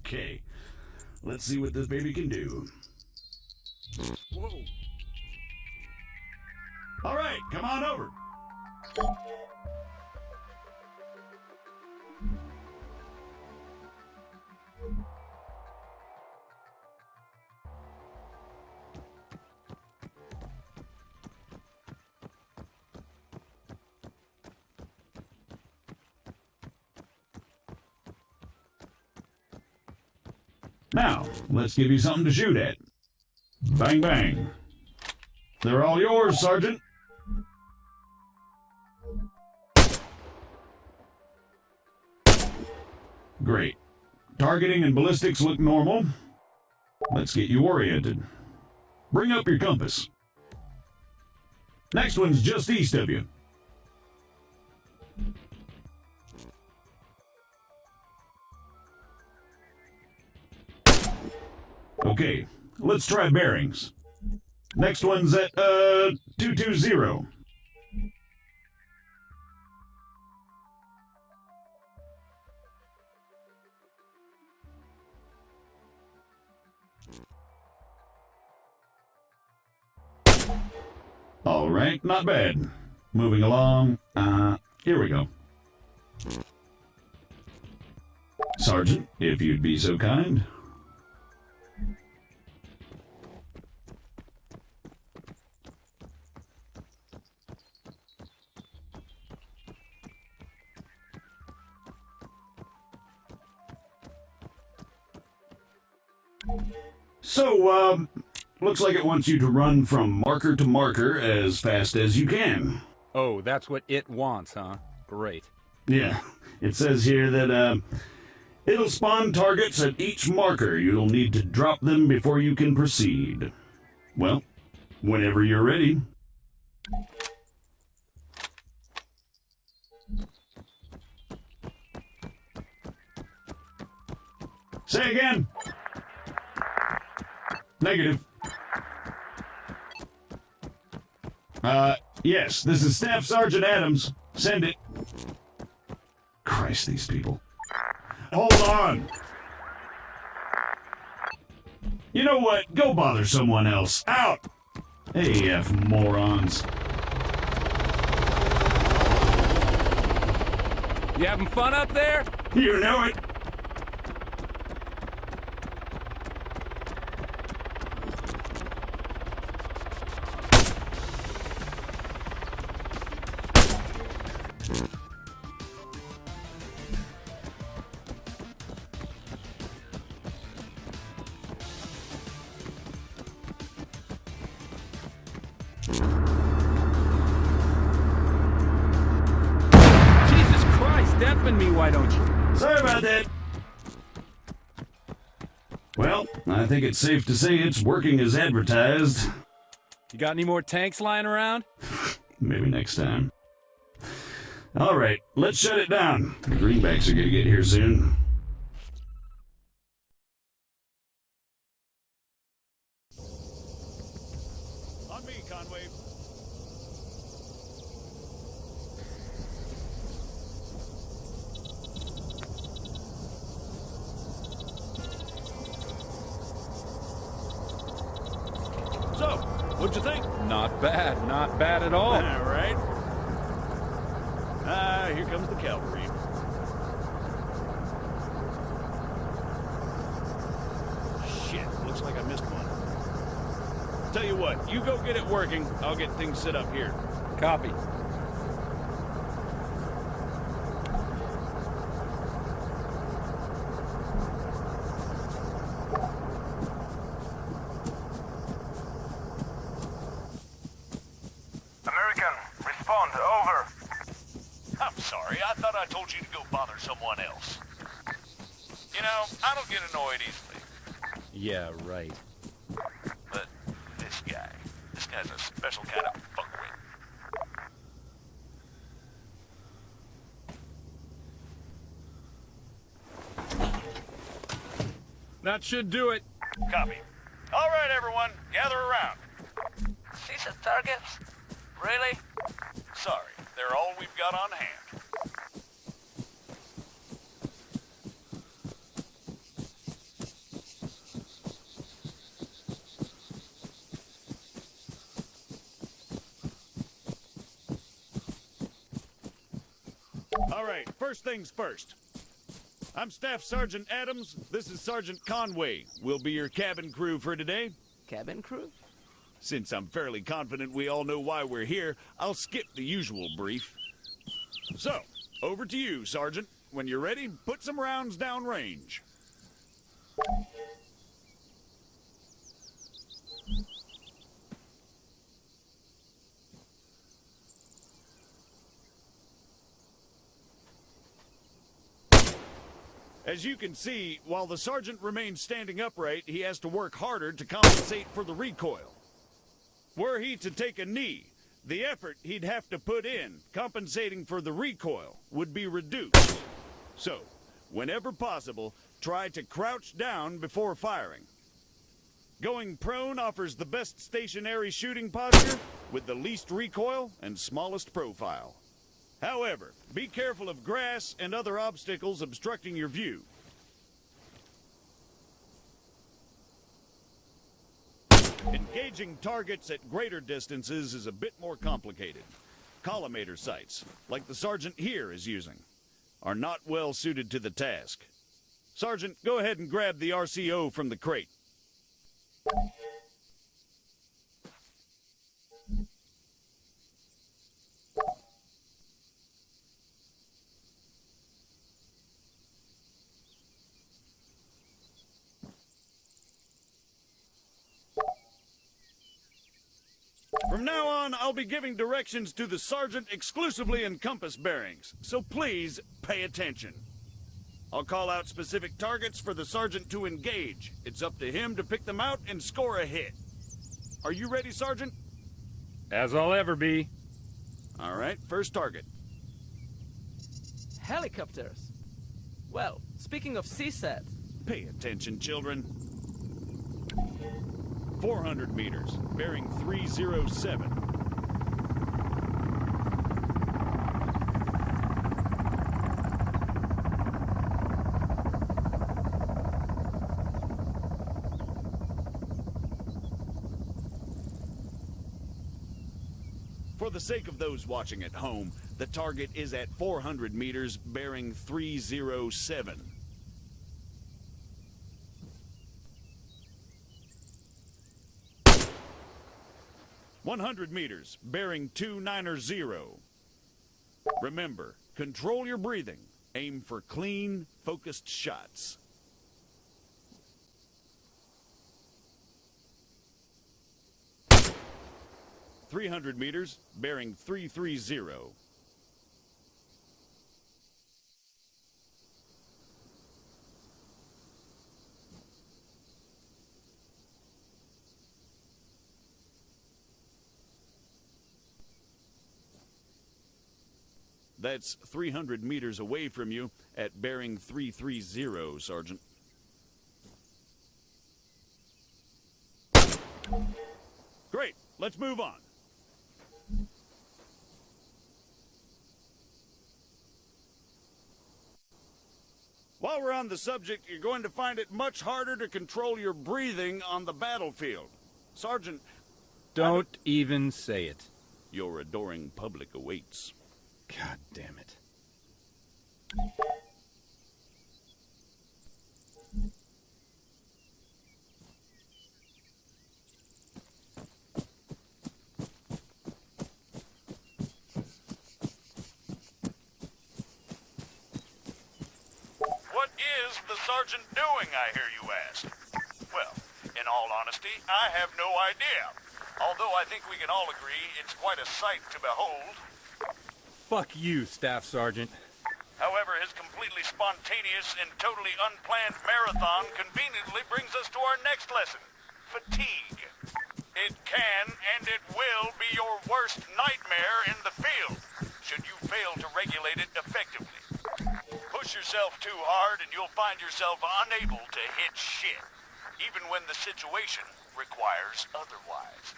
Okay, let's see what this baby can do. Whoa. All right, come on over. Now, let's give you something to shoot at. Bang, bang. They're all yours, Sergeant. Great. Targeting and ballistics look normal. Let's get you oriented. Bring up your compass. Next one's just east of you. Okay, let's try bearings. Next one's at, 220. All right, not bad. Moving along. Here we go. Sergeant, if you'd be so kind. So, looks like it wants you to run from marker to marker as fast as you can. Oh, that's what it wants, huh? Great. Yeah, it says here that, it'll spawn targets at each marker. You'll need to drop them before you can proceed. Well, whenever you're ready. Say again. Negative. Yes, this is Staff Sergeant Adams. Send it. Christ, these people. Hold on. You know what? Go bother someone else. Out! AF morons. You having fun up there? You know it. Jesus Christ, deafen me, why don't you? Sorry about that. Well, I think it's safe to say it's working as advertised. You got any more tanks lying around? Maybe next time. All right, let's shut it down. The greenbacks are gonna get here soon. On me, Conway. So, what'd you think? Not bad at all. All right. Here comes the cavalry. Shit, looks like I missed one. Tell you what, you go get it working. I'll get things set up here. Copy. American, respond, over. I'm sorry, I thought I told you to go bother someone else. You know, I don't get annoyed easily. Yeah, right. But this guy's a special kind of fuckwit. That should do it. Copy. All right, everyone, gather around. See some targets? Really? Sorry, they're all we've got on hand. All right, first things first. I'm Staff Sergeant Adams. This is Sergeant Conway. We'll be your cabin crew for today. Cabin crew? Since I'm fairly confident we all know why we're here, I'll skip the usual brief. So, over to you, Sergeant. When you're ready, put some rounds down range. As you can see, while the sergeant remains standing upright, he has to work harder to compensate for the recoil. Were he to take a knee, the effort he'd have to put in, compensating for the recoil, would be reduced. So, whenever possible, try to crouch down before firing. Going prone offers the best stationary shooting posture, with the least recoil and smallest profile. However, be careful of grass and other obstacles obstructing your view. Engaging targets at greater distances is a bit more complicated. Collimator sights, like the sergeant here is using, are not well suited to the task. Sergeant, go ahead and grab the RCO from the crate. From now on, I'll be giving directions to the sergeant exclusively in compass bearings, so please pay attention. I'll call out specific targets for the sergeant to engage. It's up to him to pick them out and score a hit. Are you ready, Sergeant? As I'll ever be. All right, first target. Helicopters. Well, speaking of CSAT, Pay attention, children. 400 meters, bearing 307. For the sake of those watching at home, the target is at 400 meters, bearing 307. "100 meters, bearing 290. Remember, control your breathing. Aim for clean, focused shots. "300 meters, bearing 330. That's 300 meters away from you at bearing 330, Sergeant. Great, let's move on. While we're on the subject, you're going to find it much harder to control your breathing on the battlefield. Sergeant, Don't even say it. your adoring public awaits. God damn it. What is the sergeant doing, I hear you ask? Well, in all honesty, I have no idea. Although I think we can all agree it's quite a sight to behold. Fuck you, Staff Sergeant. However, his completely spontaneous and totally unplanned marathon conveniently brings us to our next lesson: fatigue. It can and it will be your worst nightmare in the field, should you fail to regulate it effectively. Push yourself too hard and you'll find yourself unable to hit shit, even when the situation requires otherwise.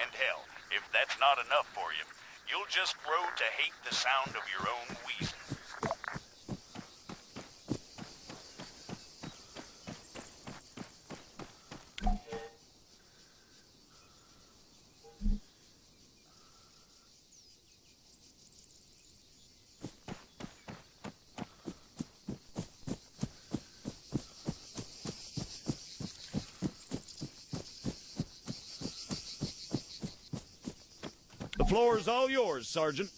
And hell, if that's not enough for you, you'll just grow to hate the sound of your own wheezing. The floor's all yours, Sergeant.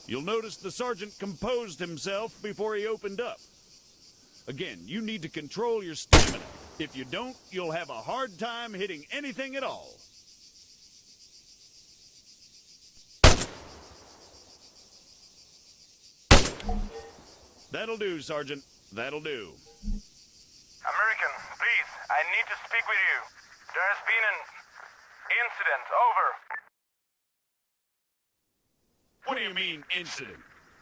You'll notice the sergeant composed himself before he opened up. Again, you need to control your stamina. If you don't, you'll have a hard time hitting anything at all. That'll do, Sergeant. That'll do. American, please, I need to speak with you. There has been an incident. Over. What do you mean, incident?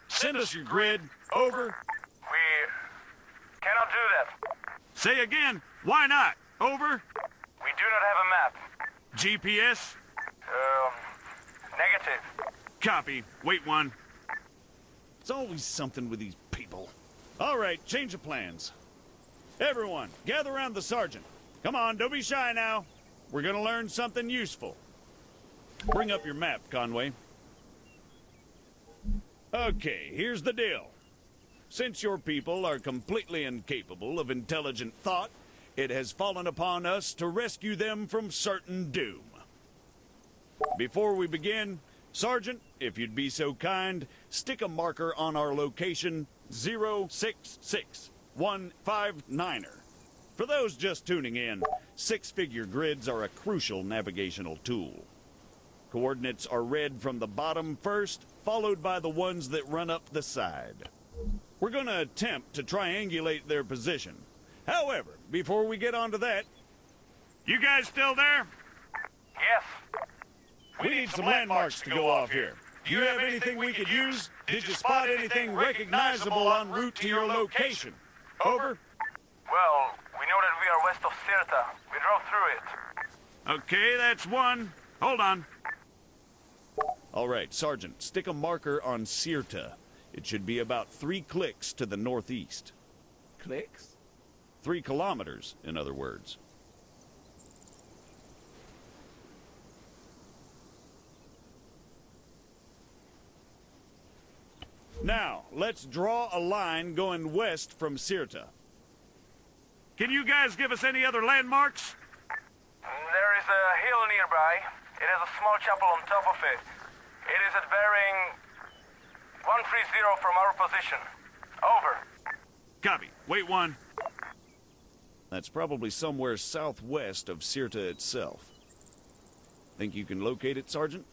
Send us your grid. Over. We cannot do that. Say again. Why not? Over. We do not have a map. GPS. Negative. Copy. Wait one. It's always something with these people. All right, change of plans. Everyone, gather around the sergeant. Come on, don't be shy now. We're gonna learn something useful. Bring up your map, Conway. Okay, here's the deal. Since your people are completely incapable of intelligent thought, it has fallen upon us to rescue them from certain doom. Before we begin, Sergeant, if you'd be so kind, stick a marker on our location 066159er. For those just tuning in, six-figure grids are a crucial navigational tool. Coordinates are read from the bottom first, followed by the ones that run up the side. We're going to attempt to triangulate their position. However, before we get onto that... You guys still there? Yes. We need some landmarks to go off here. Do you have anything we could use? Did you spot anything recognizable en route to your location? Over. Well, we know that we are west of Sirta. We drove through it. Okay, that's one. Hold on. All right, Sergeant, stick a marker on Sirta. It should be about 3 clicks to the northeast. Clicks? 3 kilometers, in other words. Now, let's draw a line going west from Sirta. Can you guys give us any other landmarks? There is a hill nearby. It has a small chapel on top of it. It is at bearing 130 from our position. Over. Copy. Wait one. That's probably somewhere southwest of Sirta itself. Think you can locate it, Sergeant?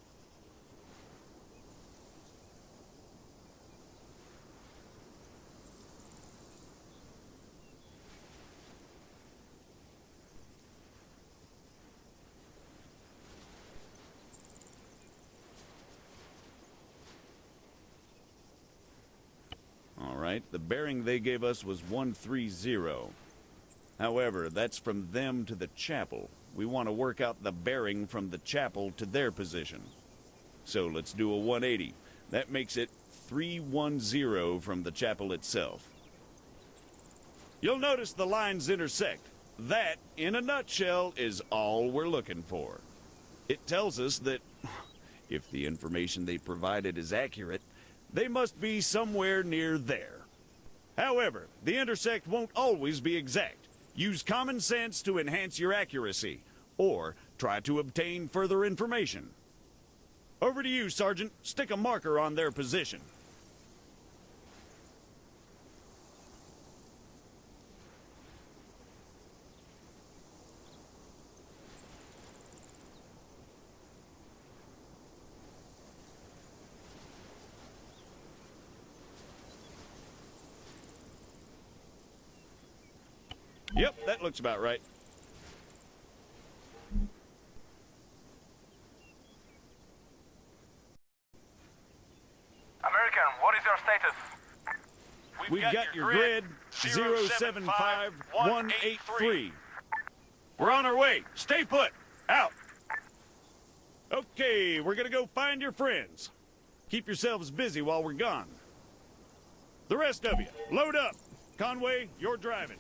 The bearing they gave us was 130. However, that's from them to the chapel. We want to work out the bearing from the chapel to their position. So let's do a 180. That makes it 310 from the chapel itself. You'll notice the lines intersect. That, in a nutshell, is all we're looking for. It tells us that, if the information they provided is accurate, they must be somewhere near there. However, the intersect won't always be exact. Use common sense to enhance your accuracy, or try to obtain further information. Over to you, Sergeant. Stick a marker on their position. Yep, that looks about right. American, what is your status? We've got your grid 075183. We're on our way. Stay put. Out. Okay, we're gonna go find your friends. Keep yourselves busy while we're gone. The rest of you, load up. Conway, you're driving.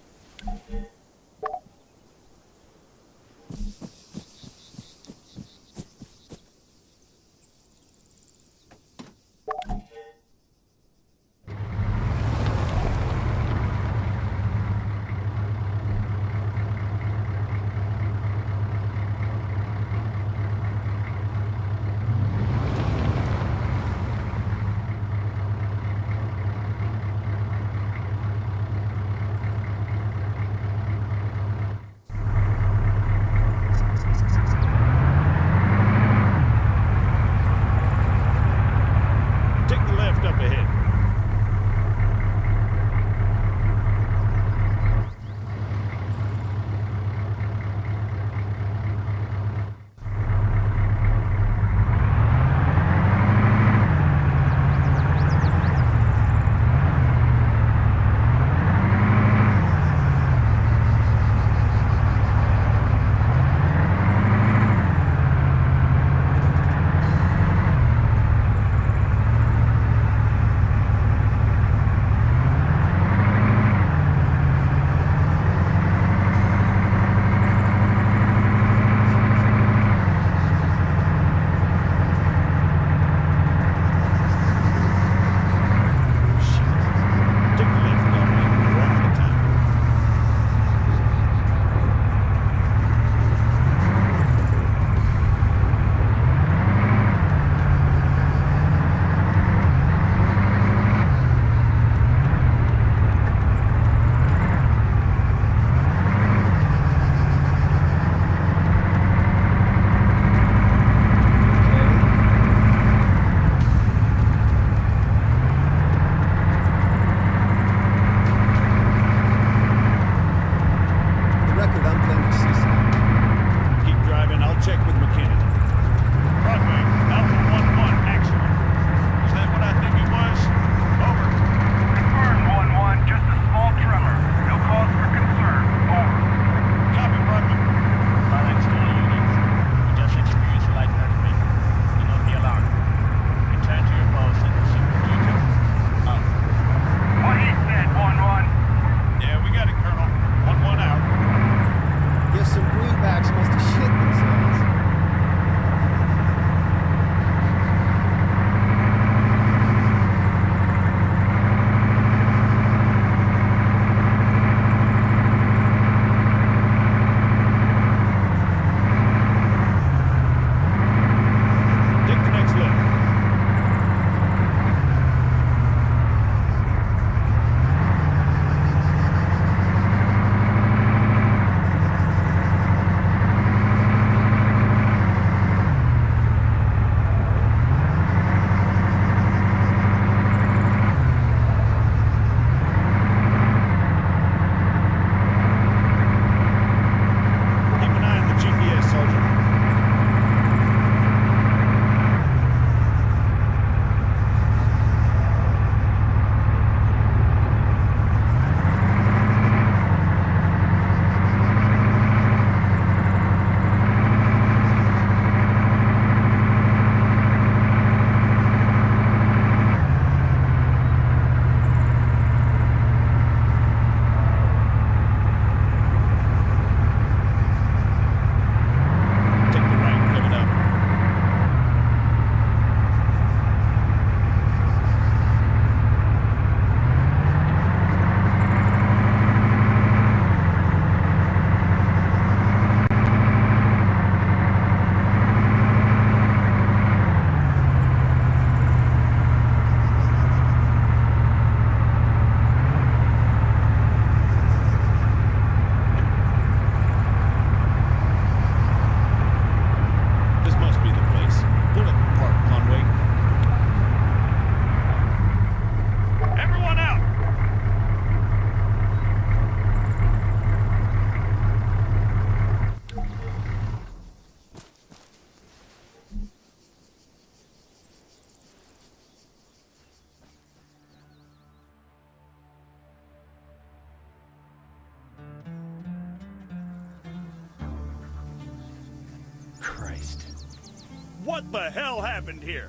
What the hell happened here?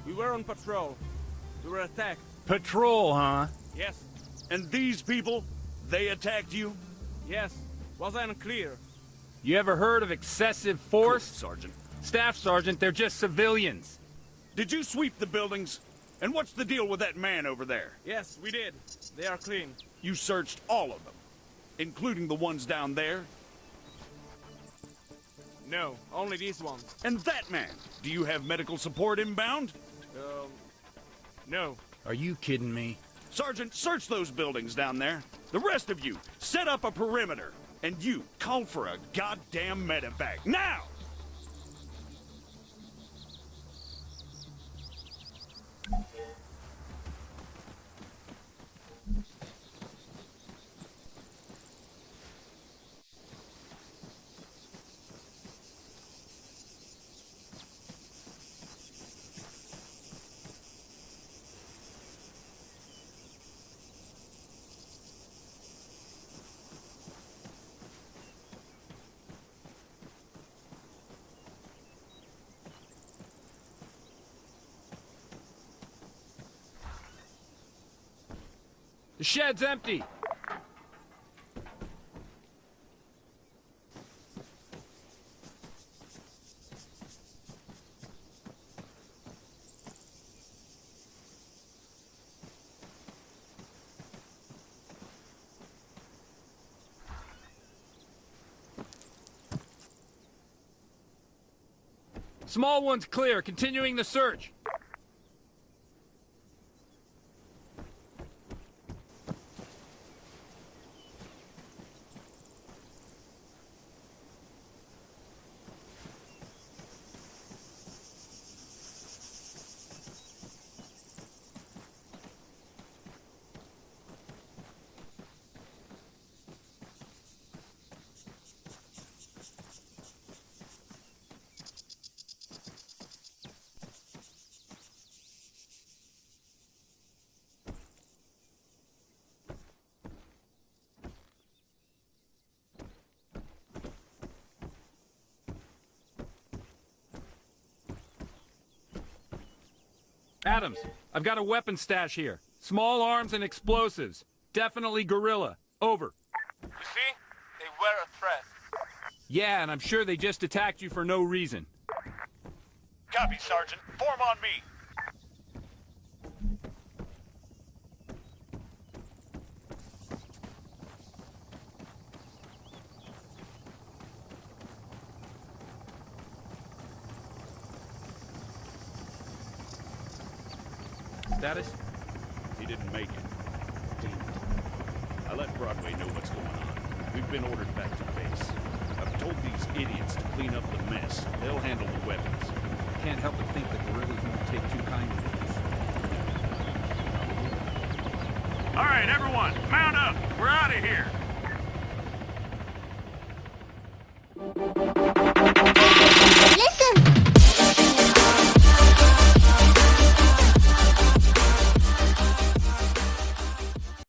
We were on patrol. We were attacked. Patrol, huh? Yes. And these people, they attacked you? Yes. Was unclear. You ever heard of excessive Cool, force? Sergeant. Staff Sergeant, they're just civilians. Did you sweep the buildings? And what's the deal with that man over there? Yes, we did. They are clean. You searched all of them, including the ones down there? No, only these ones. And that man, do you have medical support inbound? No. Are you kidding me? Sergeant, search those buildings down there. The rest of you, set up a perimeter. And you, call for a goddamn medevac, now! The shed's empty. Small one's clear. Continuing the search. Adams, I've got a weapon stash here. Small arms and explosives. Definitely guerrilla. Over. You see? They were a threat. Yeah, and I'm sure they just attacked you for no reason. Copy, Sergeant. Form on me. Status? He didn't make it. Damn it. I let Broadway know what's going on. We've been ordered back to base. I've told these idiots to clean up the mess. They'll handle the weapons. Can't help but think the guerrillas won't take too kindly to this. All right, everyone, mount up. We're out of here.